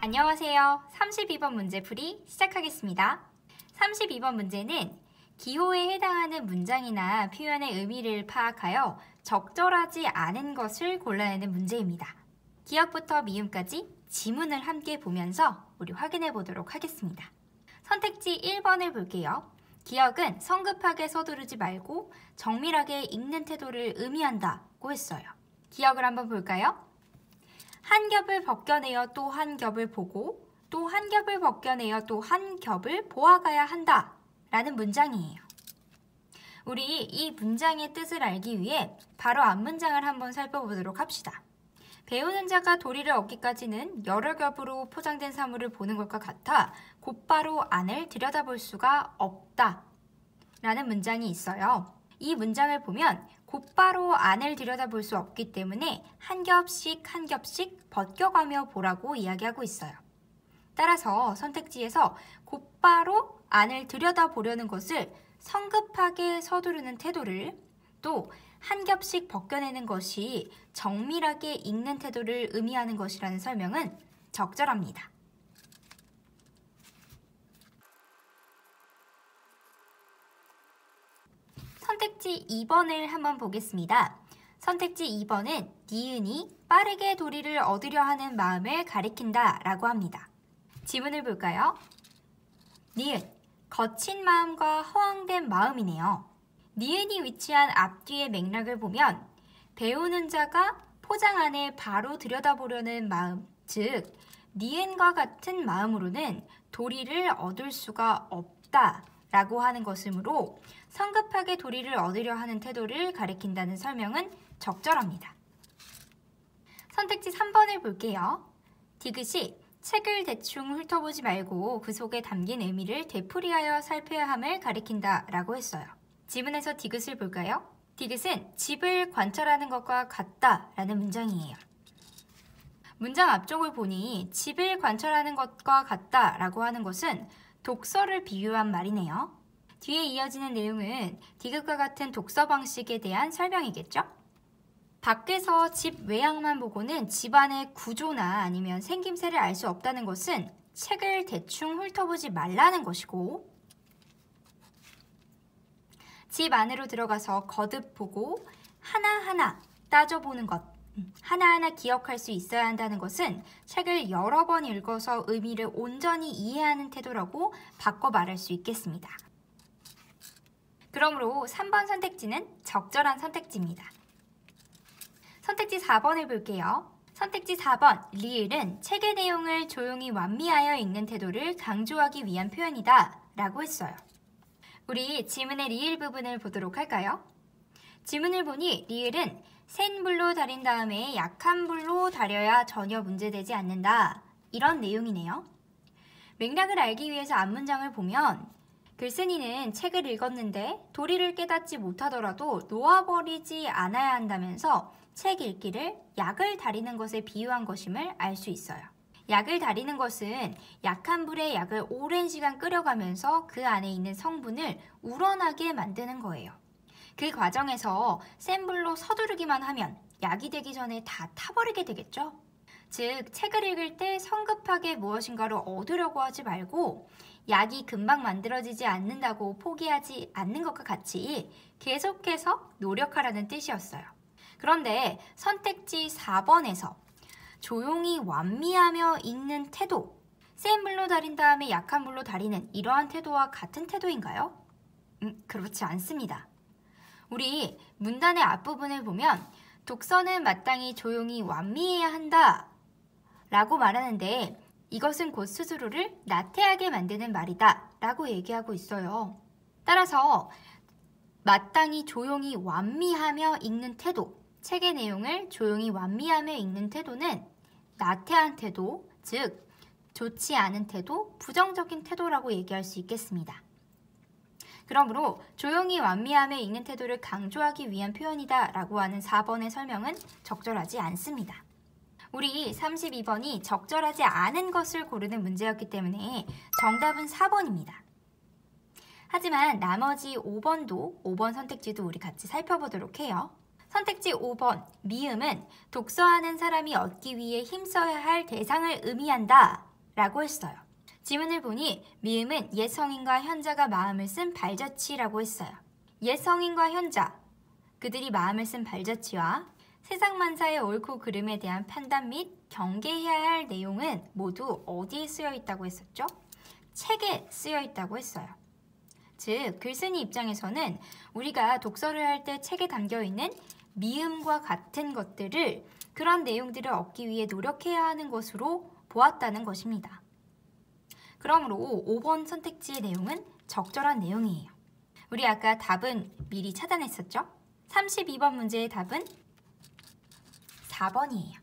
안녕하세요. 32번 문제풀이 시작하겠습니다. 32번 문제는 기호에 해당하는 문장이나 표현의 의미를 파악하여 적절하지 않은 것을 골라내는 문제입니다. 기억부터 미음까지 지문을 함께 보면서 우리 확인해 보도록 하겠습니다. 선택지 1번을 볼게요. 기억은 성급하게 서두르지 말고 정밀하게 읽는 태도를 의미한다고 했어요. 기억을 한번 볼까요? 한 겹을 벗겨내어 또 한 겹을 보고 또 한 겹을 벗겨내어 또 한 겹을 보아가야 한다 라는 문장이에요. 우리 이 문장의 뜻을 알기 위해 바로 앞문장을 한번 살펴보도록 합시다. 배우는 자가 도리를 얻기까지는 여러 겹으로 포장된 사물을 보는 것과 같아 곧바로 안을 들여다볼 수가 없다 라는 문장이 있어요. 이 문장을 보면 곧바로 안을 들여다볼 수 없기 때문에 한 겹씩 한 겹씩 벗겨가며 보라고 이야기하고 있어요. 따라서 선택지에서 곧바로 안을 들여다보려는 것을 성급하게 서두르는 태도를, 또 한 겹씩 벗겨내는 것이 정밀하게 읽는 태도를 의미하는 것이라는 설명은 적절합니다. 선택지 2번을 한번 보겠습니다. 선택지 2번은 니은이 빠르게 도리를 얻으려 하는 마음을 가리킨다 라고 합니다. 지문을 볼까요? 니은, 거친 마음과 허황된 마음이네요. 니은이 위치한 앞뒤의 맥락을 보면 배우는 자가 포장 안에 바로 들여다보려는 마음, 즉 니은과 같은 마음으로는 도리를 얻을 수가 없다 라고 하는 것이므로 성급하게 도리를 얻으려 하는 태도를 가리킨다는 설명은 적절합니다. 선택지 3번을 볼게요. 디귿이 책을 대충 훑어보지 말고 그 속에 담긴 의미를 되풀이하여 살펴야 함을 가리킨다 라고 했어요. 지문에서 디귿을 볼까요? 디귿은 집을 관찰하는 것과 같다 라는 문장이에요. 문장 앞쪽을 보니 집을 관찰하는 것과 같다 라고 하는 것은 독서를 비유한 말이네요. 뒤에 이어지는 내용은 디귿과 같은 독서 방식에 대한 설명이겠죠? 밖에서 집 외양만 보고는 집안의 구조나 아니면 생김새를 알 수 없다는 것은 책을 대충 훑어보지 말라는 것이고, 집 안으로 들어가서 거듭 보고 하나하나 따져보는 것, 하나하나 기억할 수 있어야 한다는 것은 책을 여러 번 읽어서 의미를 온전히 이해하는 태도라고 바꿔 말할 수 있겠습니다. 그러므로 3번 선택지는 적절한 선택지입니다. 선택지 4번을 볼게요. 선택지 4번, 리을은 책의 내용을 조용히 완미하여 읽는 태도를 강조하기 위한 표현이다 라고 했어요. 우리 지문의 리을 부분을 보도록 할까요? 지문을 보니 리을은 센 불로 달인 다음에 약한 불로 달여야 전혀 문제되지 않는다, 이런 내용이네요. 맥락을 알기 위해서 앞문장을 보면 글쓴이는 책을 읽었는데 도리를 깨닫지 못하더라도 놓아버리지 않아야 한다면서 책 읽기를 약을 다리는 것에 비유한 것임을 알 수 있어요. 약을 다리는 것은 약한 불에 약을 오랜 시간 끓여가면서 그 안에 있는 성분을 우러나게 만드는 거예요. 그 과정에서 센 불로 서두르기만 하면 약이 되기 전에 다 타버리게 되겠죠? 즉, 책을 읽을 때 성급하게 무엇인가를 얻으려고 하지 말고 약이 금방 만들어지지 않는다고 포기하지 않는 것과 같이 계속해서 노력하라는 뜻이었어요. 그런데 선택지 4번에서 조용히 완미하며 읽는 태도, 센 불로 달인 다음에 약한 불로 달이는 이러한 태도와 같은 태도인가요? 그렇지 않습니다. 우리 문단의 앞부분을 보면 독서는 마땅히 조용히 완미해야 한다 라고 말하는데 이것은 곧 스스로를 나태하게 만드는 말이다 라고 얘기하고 있어요. 따라서 마땅히 조용히 완미하며 읽는 태도, 책의 내용을 조용히 완미하며 읽는 태도는 나태한 태도, 즉 좋지 않은 태도, 부정적인 태도라고 얘기할 수 있겠습니다. 그러므로 조용히 완미하며 읽는 태도를 강조하기 위한 표현이다 라고 하는 4번의 설명은 적절하지 않습니다. 우리 32번이 적절하지 않은 것을 고르는 문제였기 때문에 정답은 4번입니다. 하지만 나머지 5번도 5번 선택지도 우리 같이 살펴보도록 해요. 선택지 5번 미음은 독서하는 사람이 얻기 위해 힘써야 할 대상을 의미한다 라고 했어요. 지문을 보니 미음은 옛 성인과 현자가 마음을 쓴 발자취라고 했어요. 옛 성인과 현자, 그들이 마음을 쓴 발자취와 세상만사의 옳고 그름에 대한 판단 및 경계해야 할 내용은 모두 어디에 쓰여 있다고 했었죠? 책에 쓰여 있다고 했어요. 즉, 글쓴이 입장에서는 우리가 독서를 할 때 책에 담겨 있는 미음과 같은 것들을, 그런 내용들을 얻기 위해 노력해야 하는 것으로 보았다는 것입니다. 그러므로 5번 선택지의 내용은 적절한 내용이에요. 우리 아까 답은 미리 찾아냈었죠? 32번 문제의 답은 4번이에요.